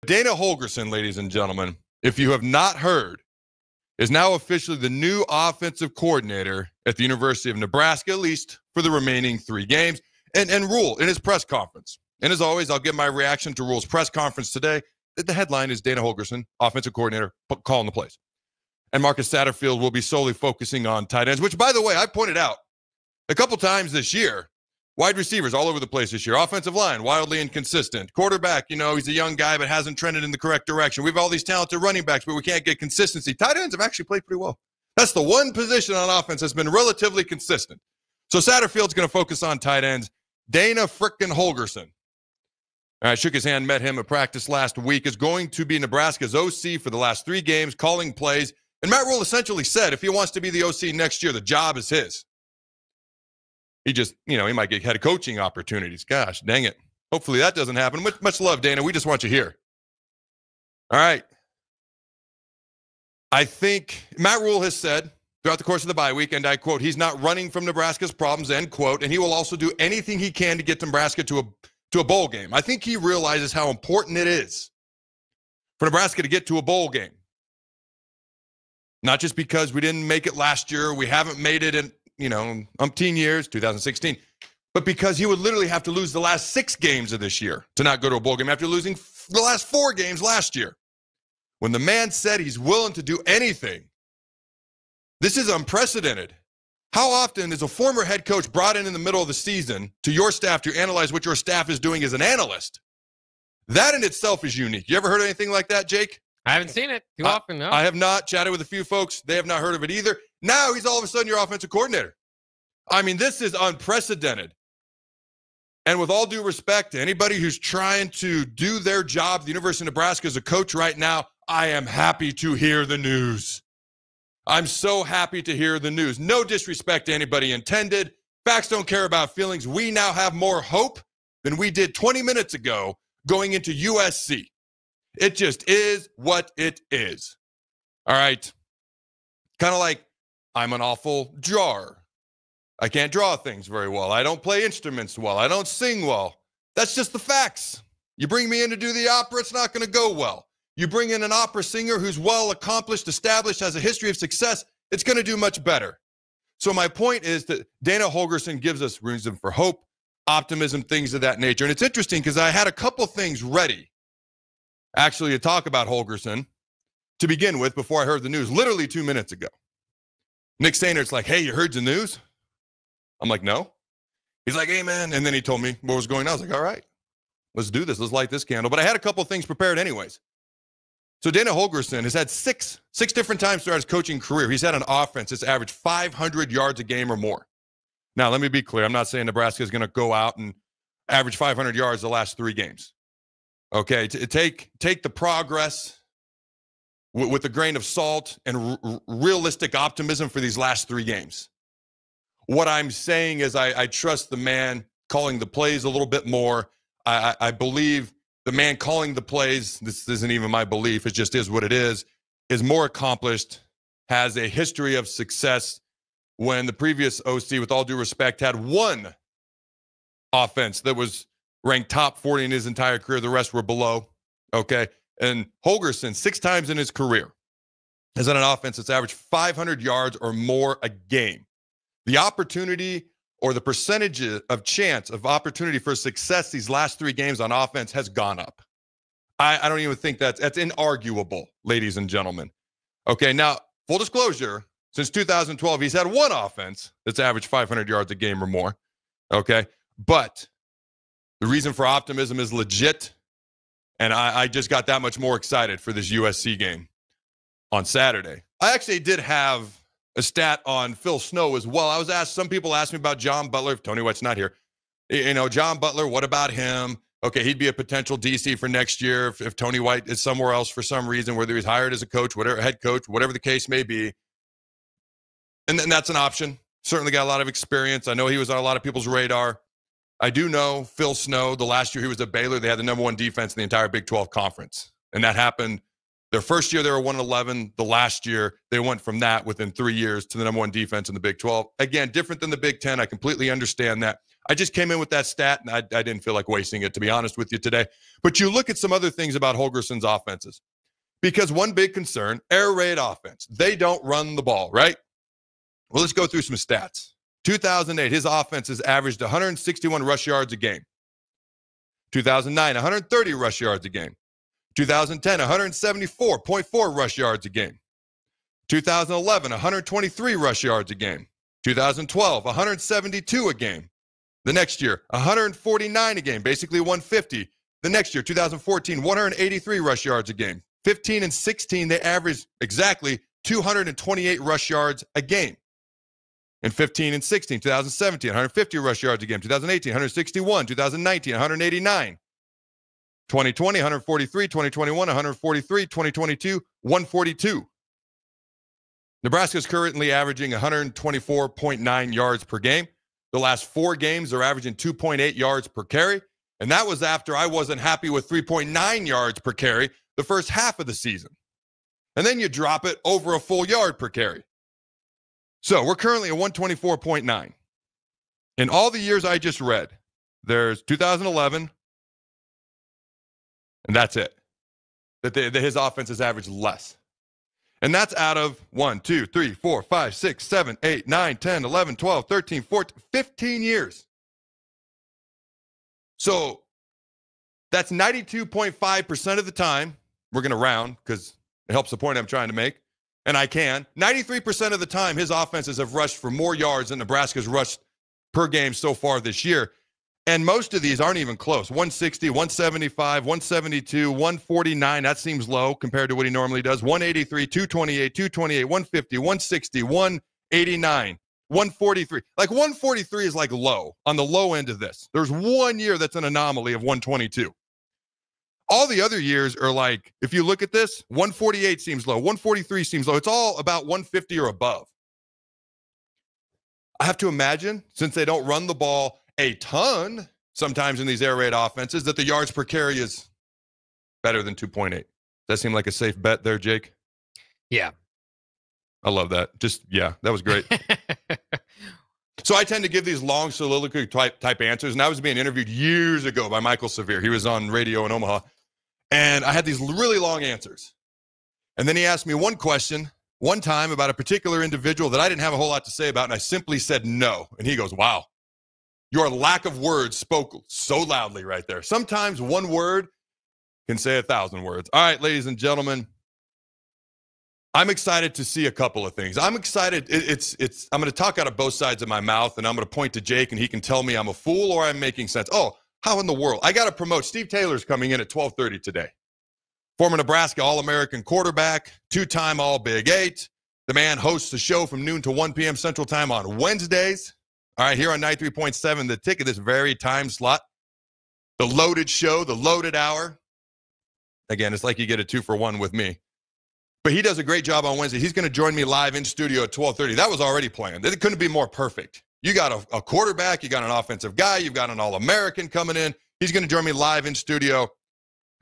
Dana Holgorsen, ladies and gentlemen, if you have not heard, is now officially the new offensive coordinator at the University of Nebraska, at least for the remaining 3 games. And Rule in his press conference. And as always, I'll give my reaction to Rule's press conference today. The headline is Dana Holgorsen, offensive coordinator, calling the plays. And Marcus Satterfield will be solely focusing on tight ends, which, by the way, I pointed out a couple times this year. Wide receivers all over the place this year. Offensive line, wildly inconsistent. Quarterback, he's a young guy but hasn't trended in the correct direction. We have all these talented running backs, but we can't get consistency. Tight ends have actually played pretty well. That's the one position on offense that's been relatively consistent. So Satterfield's going to focus on tight ends. Dana frickin' Holgorsen. I shook his hand, met him at practice last week, is going to be Nebraska's OC for the last 3 games, calling plays. And Matt Rule essentially said if he wants to be the OC next year, the job is his. He just, he might get head coaching opportunities. Gosh, dang it. Hopefully that doesn't happen. Much love, Dana. We just want you here. All right. I think Matt Rule has said throughout the course of the bye week, and I quote, he's not running from Nebraska's problems, end quote, and he will also do anything he can to get Nebraska to a bowl game. I think he realizes how important it is for Nebraska to get to a bowl game. Not just because we didn't make it last year, we haven't made it in umpteen years, 2016, but because he would literally have to lose the last 6 games of this year to not go to a bowl game after losing the last 4 games last year. When the man said he's willing to do anything, this is unprecedented. How often is a former head coach brought in the middle of the season to your staff to analyze what your staff is doing as an analyst? That in itself is unique. You ever heard anything like that, Jake? I haven't seen it too often, no. I have not. Chatted with a few folks. They have not heard of it either. Now he's all of a sudden your offensive coordinator. I mean, this is unprecedented. And with all due respect to anybody who's trying to do their job at the University of Nebraska as a coach right now, I am happy to hear the news. I'm so happy to hear the news. No disrespect to anybody intended. Facts don't care about feelings. We now have more hope than we did 20 minutes ago going into USC. It just is what it is. All right. Kind of like I'm an awful drawer. I can't draw things very well. I don't play instruments well. I don't sing well. That's just the facts. You bring me in to do the opera, it's not going to go well. You bring in an opera singer who's well accomplished, established, has a history of success, it's going to do much better. So my point is that Dana Holgorsen gives us reason for hope, optimism, things of that nature. And it's interesting because I had a couple things ready, actually, to talk about Holgorsen to begin with before I heard the news, literally 2 minutes ago. Nick Steinert's like, hey, you heard the news? I'm like, no. He's like, hey, man. And then he told me what was going on. I was like, all right, let's do this. Let's light this candle. But I had a couple of things prepared anyways. So Dana Holgorsen has had six different times throughout his coaching career. He's had an offense that's averaged 500 yards a game or more. Now, let me be clear. I'm not saying Nebraska is going to go out and average 500 yards the last 3 games. Okay, take the progress with a grain of salt and realistic optimism for these last 3 games. What I'm saying is I trust the man calling the plays a little bit more. I believe the man calling the plays, this isn't even my belief, it just is what it is more accomplished, has a history of success when the previous OC, with all due respect, had one offense that was ranked top 40 in his entire career. The rest were below, okay? And Holgorsen, 6 times in his career, has had an offense that's averaged 500 yards or more a game. The opportunity or the percentage of chance of opportunity for success these last 3 games on offense has gone up. I don't even think that's inarguable, ladies and gentlemen. Okay, now, full disclosure, since 2012, he's had one offense that's averaged 500 yards a game or more, okay? But the reason for optimism is legit, and I just got that much more excited for this USC game on Saturday. I actually did have a stat on Phil Snow as well. I was asked, some people asked me about John Butler, if Tony White's not here. John Butler, what about him? Okay, he'd be a potential DC for next year if Tony White is somewhere else for some reason, whether he's hired as a coach, whatever, head coach, whatever the case may be. And that's an option. Certainly got a lot of experience. I know he was on a lot of people's radar. I do know Phil Snow, the last year he was at Baylor, they had the #1 defense in the entire Big 12 conference. And that happened their first year, they were 1-11. The last year, they went from that within 3 years to the #1 defense in the Big 12. Again, different than the Big 10. I completely understand that. I just came in with that stat, and I didn't feel like wasting it, to be honest with you today. But you look at some other things about Holgorsen's offenses. Because one big concern, air raid offense. They don't run the ball, right? Well, let's go through some stats. 2008, his offenses averaged 161 rush yards a game. 2009, 130 rush yards a game. 2010, 174.4 rush yards a game. 2011, 123 rush yards a game. 2012, 172 a game. The next year, 149 a game, basically 150. The next year, 2014, 183 rush yards a game. 15 and 16, they averaged exactly 228 rush yards a game. In 15 and 16, 2017, 150 rush yards a game. 2018, 161. 2019, 189. 2020, 143. 2021, 143. 2022, 142. Nebraska is currently averaging 124.9 yards per game. The last 4 games, they're averaging 2.8 yards per carry. And that was after I wasn't happy with 3.9 yards per carry the first half of the season. And then you drop it over a full yard per carry. So we're currently at 124.9. In all the years I just read, there's 2011, and that's it. That his offense has averaged less. And that's out of 1, 2, 3, 4, 5, 6, 7, 8, 9, 10, 11, 12, 13, 14, 15 years. So that's 92.5% of the time. We're going to round because it helps the point I'm trying to make. And I can. 93% of the time, his offenses have rushed for more yards than Nebraska's rushed per game so far this year. And most of these aren't even close. 160, 175, 172, 149. That seems low compared to what he normally does. 183, 228, 228, 150, 160, 189, 143. Like 143 is like low on the low end of this. There's 1 year that's an anomaly of 122. All the other years are like, if you look at this, 148 seems low. 143 seems low. It's all about 150 or above. I have to imagine, since they don't run the ball a ton sometimes in these air raid offenses, that the yards per carry is better than 2.8. Does that seem like a safe bet there, Jake? Yeah. I love that. Yeah, that was great. So I tend to give these long soliloquy type answers, and I was being interviewed years ago by Michael Severe. He was on radio in Omaha, and I had these really long answers. And then he asked me one question one time about a particular individual that I didn't have a whole lot to say about, and I simply said no. And he goes, wow, your lack of words spoke so loudly right there. Sometimes one word can say 1,000 words. All right, ladies and gentlemen, I'm excited to see a couple of things. I'm excited. I'm going to talk out of both sides of my mouth, and I'm going to point to Jake, and he can tell me I'm a fool or I'm making sense. Oh, how in the world? I got to promote. Steve Taylor's coming in at 12:30 today. Former Nebraska All-American quarterback, 2-time All-Big 8. The man hosts the show from noon to 1 p.m. Central Time on Wednesdays. All right, here on 93.7, The Ticket, this very time slot. The loaded show, the loaded hour. Again, it's like you get a 2-for-1 with me. But he does a great job on Wednesday. He's going to join me live in studio at 12:30. That was already planned. It couldn't be more perfect. You got a quarterback. You got an offensive guy. You've got an All-American coming in. He's going to join me live in studio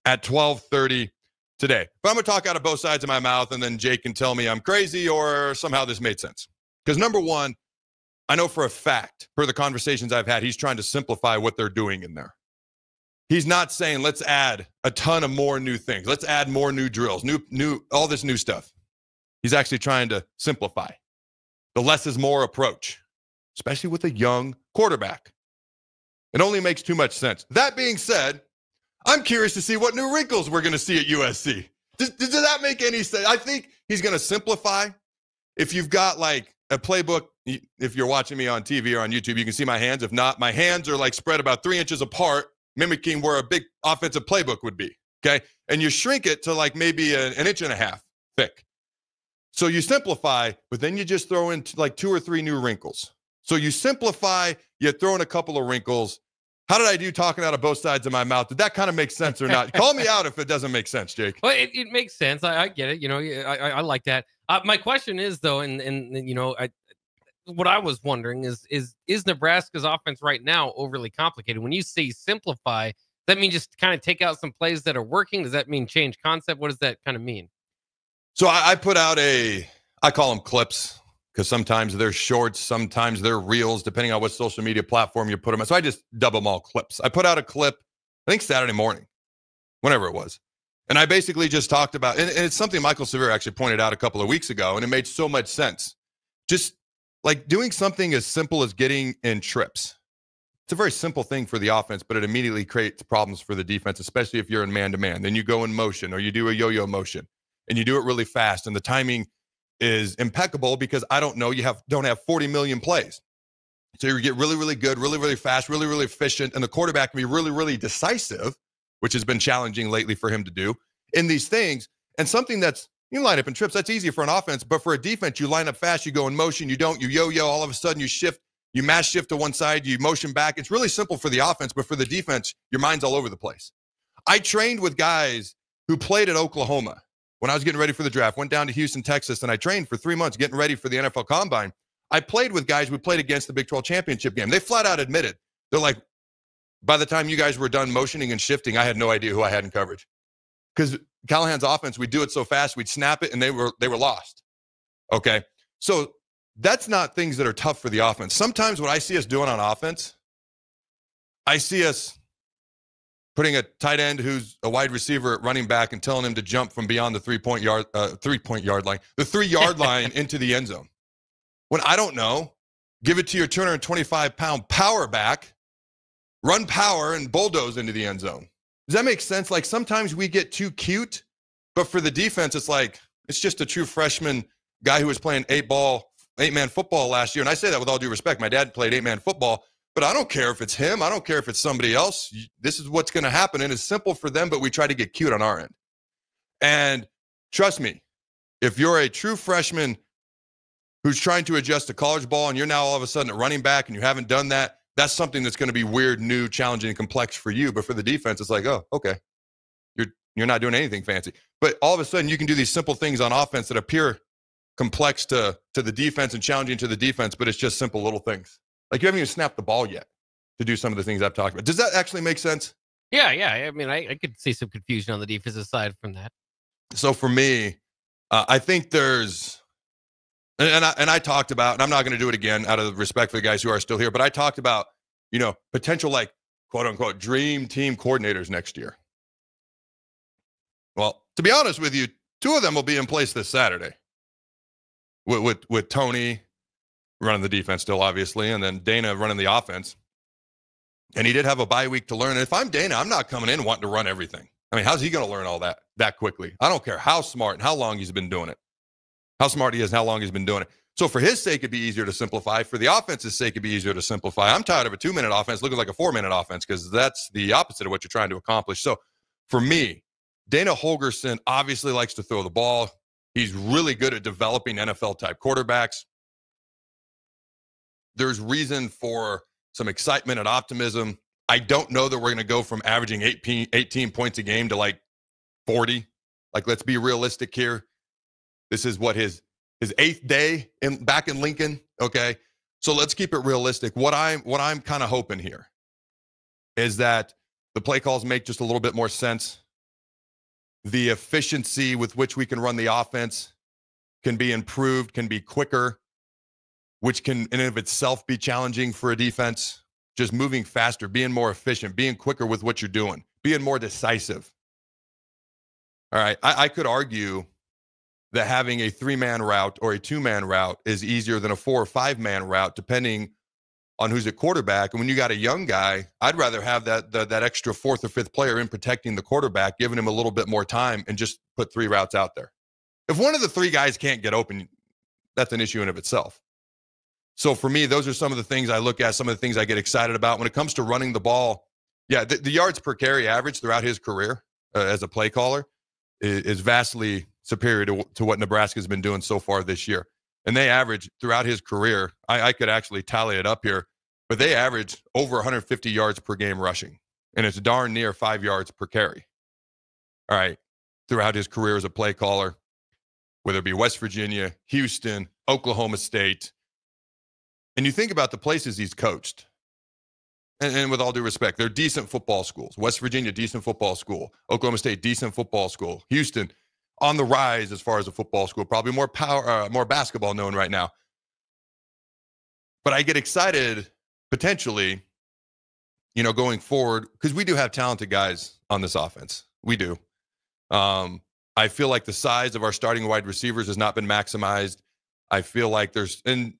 at 12:30 today. But I'm going to talk out of both sides of my mouth, and then Jake can tell me I'm crazy or somehow this made sense. Because number one, I know for a fact, per the conversations I've had, he's trying to simplify what they're doing in there. He's not saying let's add a ton of more new things. Let's add more new drills, new all this new stuff. He's actually trying to simplify the less is more approach, especially with a young quarterback. It only makes too much sense. That being said, I'm curious to see what new wrinkles we're going to see at USC. Does that make any sense? I think he's going to simplify. If you've got like a playbook, if you're watching me on TV or on YouTube, you can see my hands. If not, my hands are like spread about 3 inches apart, mimicking where a big offensive playbook would be, okay? And you shrink it to like maybe an inch and a half thick. So you simplify, but then you just throw in like 2 or 3 new wrinkles. So you simplify, you throw in a couple of wrinkles. How did I do talking out of both sides of my mouth? Did that kind of make sense or not? Call me out if it doesn't make sense, Jake. Well, it makes sense. I get it. You know, I like that. My question is, though, and you know, what I was wondering is Nebraska's offense right now overly complicated? When you say simplify, does that mean just kind of take out some plays that are working? Does that mean change concept? What does that kind of mean? So I put out I call them clips because sometimes they're shorts, sometimes they're reels, depending on what social media platform you put them on. So I just dub them all clips. I put out a clip, I think Saturday morning, whenever it was. And I basically just talked about, and it's something Michael Severe actually pointed out a couple of weeks ago, and it made so much sense. Just like doing something as simple as getting in trips. It's a very simple thing for the offense, but it immediately creates problems for the defense, especially if you're in man-to-man. Then you go in motion or you do a yo-yo motion and you do it really fast. And the timing is impeccable because don't have 40 million plays. So you get really, really good, really, really fast, really, really efficient. And the quarterback can be really, really decisive, which has been challenging lately for him to do in these things. And something that's, you line up in trips, that's easy for an offense. But for a defense, you line up fast, you go in motion, you yo-yo, all of a sudden you shift. You mass shift to one side, you motion back. It's really simple for the offense, but for the defense, your mind's all over the place. I trained with guys who played at Oklahoma when I was getting ready for the draft, went down to Houston, Texas, and I trained for 3 months getting ready for the NFL Combine. I played with guys who played against the Big 12 championship game. They flat out admitted, they're like, by the time you guys were done motioning and shifting, I had no idea who I had in coverage. Because Callahan's offense, we'd do it so fast, we'd snap it, and they were lost. Okay, so that's not things that are tough for the offense. Sometimes what I see us doing on offense, I see us putting a tight end who's a wide receiver at running back and telling him to jump from beyond the 3-yard line into the end zone. When I don't know, give it to your 225-pound power back, run power and bulldoze into the end zone. Does that make sense? Like sometimes we get too cute, but for the defense, it's like, it's just a true freshman guy who was playing 8-man football last year. And I say that with all due respect. My dad played 8-man football, but I don't care if it's him. I don't care if it's somebody else. This is what's going to happen. And it's simple for them, but we try to get cute on our end. And trust me, if you're a true freshman who's trying to adjust to college ball and you're now all of a sudden a running back and you haven't done that, that's something that's going to be weird, new, challenging, and complex for you. But for the defense, it's like, oh, okay. You're not doing anything fancy. But all of a sudden you can do these simple things on offense that appear complex to the defense and challenging to the defense, but it's just simple little things. Like you haven't even snapped the ball yet to do some of the things I've talked about. Does that actually make sense? Yeah. I mean, I could see some confusion on the defensive side from that. So for me, I think there's, and I talked about, and I'm not going to do it again out of respect for the guys who are still here, but I talked about, potential like quote unquote dream team coordinators next year. Well, to be honest with you, 2 of them will be in place this Saturday. With Tony running the defense still, obviously, and then Dana running the offense. And he did have a bye week to learn. And if I'm Dana, I'm not coming in wanting to run everything. I mean, how's he going to learn all that quickly? I don't care how smart and how long he's been doing it. How smart he is and how long he's been doing it. So for his sake, it'd be easier to simplify. For the offense's sake, it'd be easier to simplify. I'm tired of a 2-minute offense looking like a 4-minute offense because that's the opposite of what you're trying to accomplish. So for me, Dana Holgorsen obviously likes to throw the ball. He's really good at developing NFL-type quarterbacks. There's reason for some excitement and optimism. I don't know that we're going to go from averaging 18 points a game to like 40. Like, let's be realistic here. This is what his 8th day back in Lincoln. Okay, so let's keep it realistic. What I'm kind of hoping here is that the play calls make just a little bit more sense. The efficiency with which we can run the offense can be improved, can be quicker, which can in and of itself be challenging for a defense. Just moving faster, being more efficient, being quicker with what you're doing, being more decisive. All right, I could argue that having a 3-man route or a 2-man route is easier than a 4 or 5-man route, depending on who's at quarterback. And when you got a young guy, I'd rather have that extra 4th or 5th player in protecting the quarterback, giving him a little bit more time, and just put 3 routes out there. If one of the 3 guys can't get open, that's an issue in of itself. So for me, those are some of the things I look at, some of the things I get excited about. When it comes to running the ball, yeah, the yards per carry average throughout his career as a play caller is vastly superior to what Nebraska's been doing so far this year. And they average throughout his career, I could actually tally it up here, but they average over 150 yards per game rushing. And it's darn near 5 yards per carry. All right. Throughout his career as a play caller, whether it be West Virginia, Houston, Oklahoma State. And you think about the places he's coached. And with all due respect, they're decent football schools. West Virginia, decent football school. Oklahoma State, decent football school. Houston, on the rise as far as a football school. Probably more basketball known right now. But I get excited potentially, going forward, because we do have talented guys on this offense. We do. I feel like the size of our starting wide receivers has not been maximized. I feel like and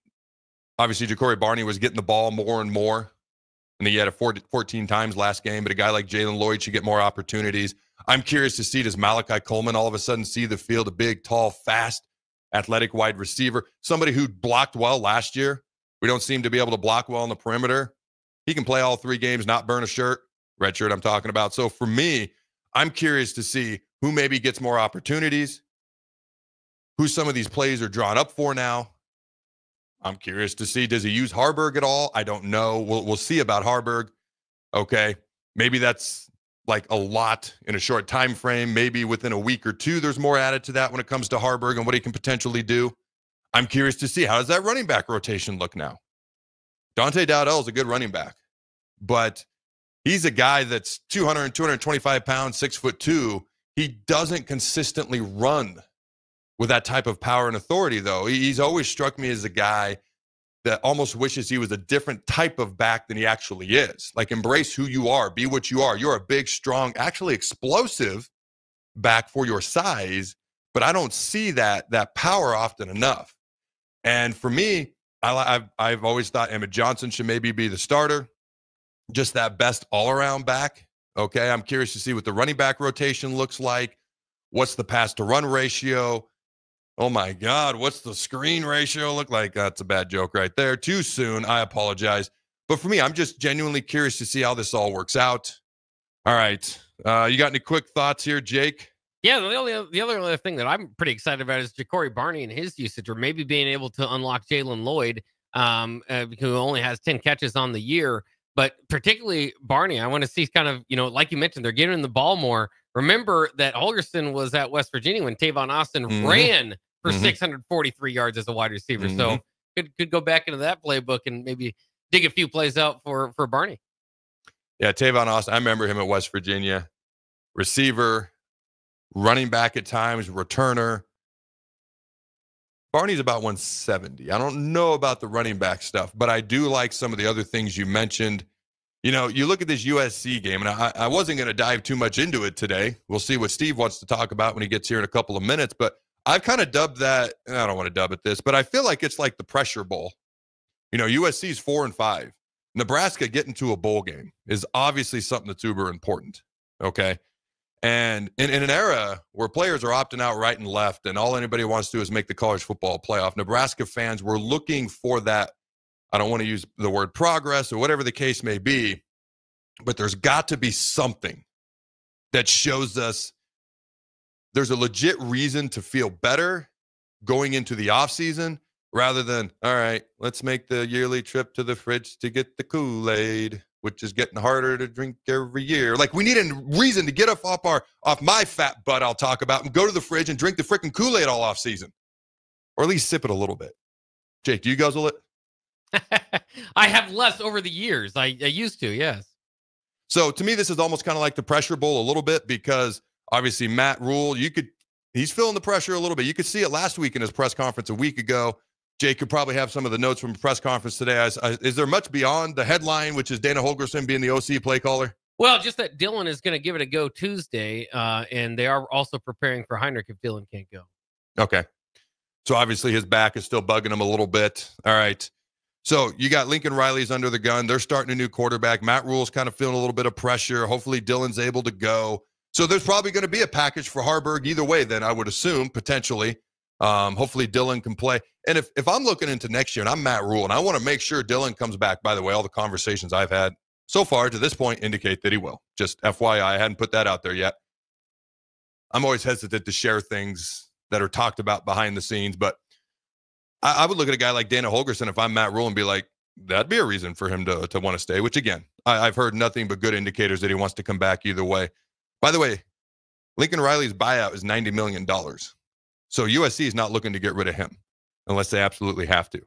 obviously Ja'Cory Barney was getting the ball more and more. And he had it 14 times last game, but a guy like Jalen Lloyd should get more opportunities. I'm curious to see, does Malachi Coleman all of a sudden see the field, a big, tall, fast, athletic wide receiver, somebody who blocked well last year. We don't seem to be able to block well on the perimeter. He can play all 3 games, not burn a shirt, red shirt I'm talking about. So for me, I'm curious to see who maybe gets more opportunities, who some of these plays are drawn up for now. I'm curious to see, does he use Harburg at all? I don't know. We'll see about Harburg. Okay. Maybe that's like a lot in a short time frame. Maybe within a week or 2, there's more added to that when it comes to Harburg and what he can potentially do. I'm curious to see, how does that running back rotation look now? Dante Dowdell is a good running back, but he's a guy that's 200, 225 pounds, 6'2". He doesn't consistently run with that type of power and authority, though. He's always struck me as a guy that almost wishes he was a different type of back than he actually is. Like, embrace who you are, be what you are. You're a big, strong, actually explosive back for your size, but I don't see that power often enough. And for me, I've always thought Emmett Johnson should maybe be the starter, just that best all-around back. Okay, I'm curious to see what the running back rotation looks like. What's the pass-to-run ratio? Oh, my God, what's the screen ratio look like? That's a bad joke right there. Too soon. I apologize. But for me, I'm just genuinely curious to see how this all works out. All right. You got any quick thoughts here, Jake? Yeah, the other thing that I'm pretty excited about is Ja'Cory Barney and his usage, or maybe being able to unlock Jalen Lloyd, who only has 10 catches on the year. But particularly Barney, I want to see kind of, like you mentioned, they're giving him the ball more. Remember that Holgorsen was at West Virginia when Tavon Austin ran for 643 yards as a wide receiver. So could go back into that playbook and maybe dig a few plays out for Barney. Yeah, Tavon Austin, I remember him at West Virginia. Receiver, running back at times, returner. Barney's about 170. I don't know about the running back stuff, but I do like some of the other things you mentioned. You look at this USC game, and I wasn't going to dive too much into it today. We'll see what Steve wants to talk about when he gets here in a couple of minutes, but I've kind of dubbed that, I don't want to dub it this, but I feel like it's like the pressure bowl. USC's 4-5. Nebraska getting to a bowl game is obviously something that's uber important, okay? And in an era where players are opting out right and left and all anybody wants to do is make the college football playoff, Nebraska fans were looking for that. I don't want to use the word progress or whatever the case may be, but there's got to be something that shows us there's a legit reason to feel better going into the offseason rather than, all right, let's make the yearly trip to the fridge to get the Kool-Aid, which is getting harder to drink every year. Like, we need a reason to get off my fat butt I'll talk about and go to the fridge and drink the freaking Kool-Aid all off season. Or at least sip it a little bit. Jake, do you guzzle it? I have less over the years. I used to, yes. So to me, this is almost kind of like the pressure bowl a little bit, because obviously Matt Rule, he's feeling the pressure a little bit. You could see it last week in his press conference a week ago. Jake could probably have some of the notes from the press conference today. Is there much beyond the headline, which is Dana Holgorsen being the OC play caller? Well, just that Dylan is going to give it a go Tuesday, and they are also preparing for Heinrich if Dylan can't go. Okay. So obviously his back is still bugging him a little bit. All right. So you got Lincoln Riley's under the gun. They're starting a new quarterback. Matt Rule's kind of feeling a little bit of pressure. Hopefully Dylan's able to go. So there's probably going to be a package for Harburg either way, then I would assume, potentially. Hopefully Dylan can play. And if I'm looking into next year and I'm Matt Rule and I want to make sure Dylan comes back, by the way, all the conversations I've had so far to this point indicate that he will. Just FYI, I hadn't put that out there yet. I'm always hesitant to share things that are talked about behind the scenes, but I would look at a guy like Dana Holgorsen if I'm Matt Rule and be like, that'd be a reason for him to want to stay, which again, I've heard nothing but good indicators that he wants to come back either way. By the way, Lincoln Riley's buyout is $90 million. So USC is not looking to get rid of him unless they absolutely have to.